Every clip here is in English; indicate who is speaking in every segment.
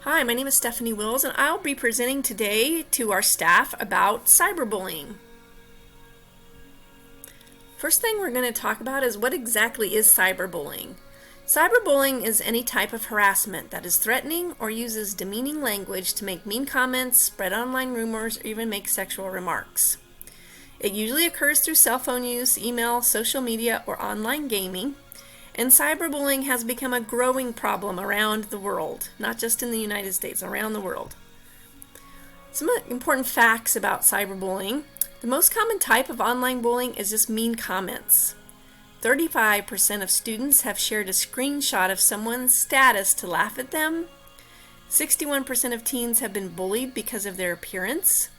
Speaker 1: Hi, my name is Stephanie Wills, and I'll be presenting today to our staff about cyberbullying. First thing we're going to talk about is what exactly is cyberbullying. Cyberbullying is any type of harassment that is threatening or uses demeaning language to make mean comments, spread online rumors, or even make sexual remarks. It usually occurs through cell phone use, email, social media, or online gaming. And cyberbullying has become a growing problem around the world, not just in the United States, around the world. Some important facts about cyberbullying. The most common type of online bullying is just mean comments. 35% of students have shared a screenshot of someone's status to laugh at them. 61% of teens have been bullied because of their appearance.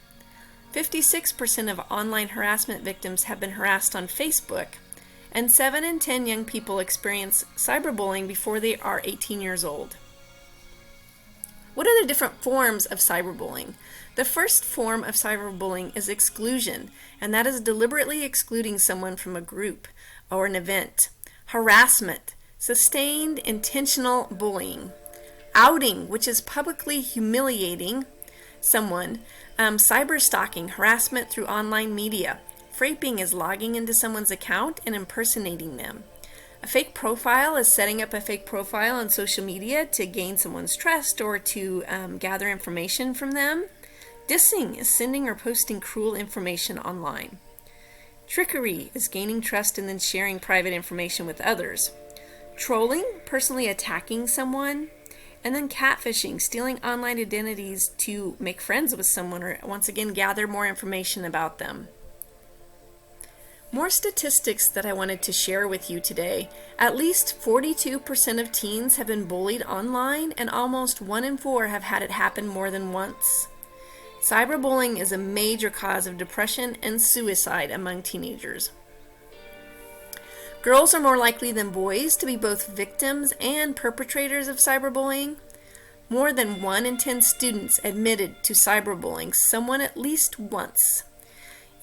Speaker 1: 56% of online harassment victims have been harassed on Facebook. And 7 in 10 young people experience cyberbullying before they are 18 years old. What are the different forms of cyberbullying? The first form of cyberbullying is exclusion, and that is deliberately excluding someone from a group or an event. Harassment, sustained intentional bullying. Outing, which is publicly humiliating someone. Cyberstalking, harassment through online media. Fraping is logging into someone's account and impersonating them. A fake profile is setting up a fake profile on social media to gain someone's trust or to gather information from them. Dissing is sending or posting cruel information online. Trickery is gaining trust and then sharing private information with others. Trolling, personally attacking someone. And then catfishing, stealing online identities to make friends with someone or once again gather more information about them. More statistics that I wanted to share with you today. At least 42% of teens have been bullied online, and almost 1 in 4 have had it happen more than once. Cyberbullying is a major cause of depression and suicide among teenagers. Girls are more likely than boys to be both victims and perpetrators of cyberbullying. More than 1 in 10 students admitted to cyberbullying someone at least once.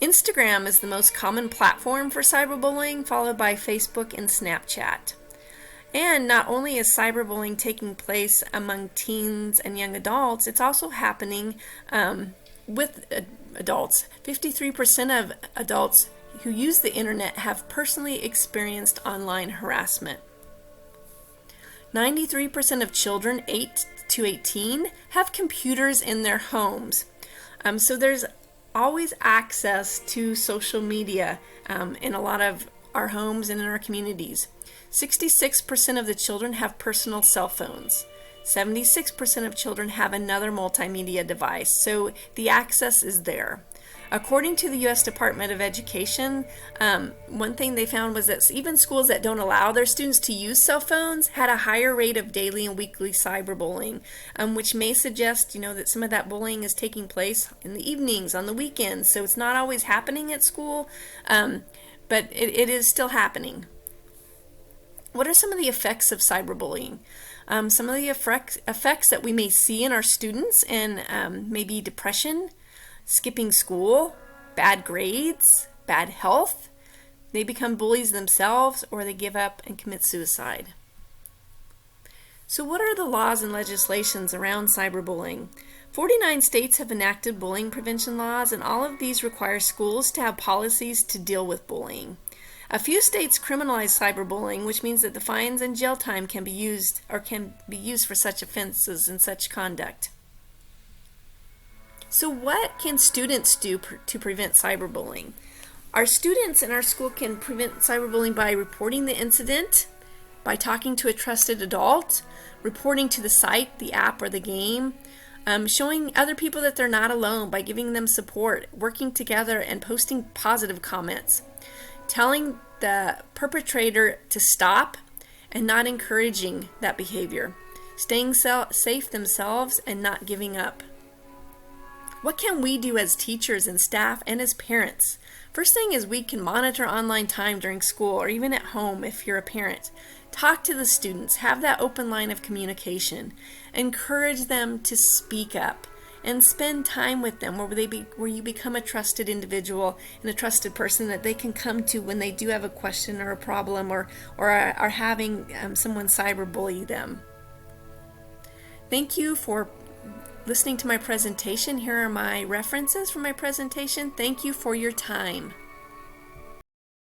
Speaker 1: Instagram is the most common platform for cyberbullying, followed by Facebook and Snapchat. And not only is cyberbullying taking place among teens and young adults, it's also happening with adults. 53% of adults who use the internet have personally experienced online harassment. 93% of children 8 to 18 have computers in their homes. So there's always access to social media in a lot of our homes and in our communities. 66% of the children have personal cell phones. 76% of children have another multimedia device, so the access is there. According to the U.S. Department of Education, one thing they found was that even schools that don't allow their students to use cell phones had a higher rate of daily and weekly cyberbullying, which may suggest, that some of that bullying is taking place in the evenings, on the weekends. So it's not always happening at school, but it is still happening. What are some of the effects of cyberbullying? Some of the effects that we may see in our students and maybe depression, skipping school, bad grades, bad health. They become bullies themselves, or they give up and commit suicide. So what are the laws and legislations around cyberbullying? 49 states have enacted bullying prevention laws, and all of these require schools to have policies to deal with bullying. A few states criminalize cyberbullying, which means that the fines and jail time can be used for such offenses and such conduct. So what can students do to prevent cyberbullying? Our students in our school can prevent cyberbullying by reporting the incident, by talking to a trusted adult, reporting to the site, the app, or the game, showing other people that they're not alone by giving them support, working together, and posting positive comments, telling the perpetrator to stop and not encouraging that behavior, staying safe themselves and not giving up. What can we do as teachers and staff and as parents? First thing is we can monitor online time during school or even at home if you're a parent. Talk to the students, have that open line of communication. Encourage them to speak up and spend time with them where you become a trusted individual and a trusted person that they can come to when they do have a question or a problem or are having someone cyberbully them. Thank you for listening to my presentation. Here are my references for my presentation. Thank you for your time.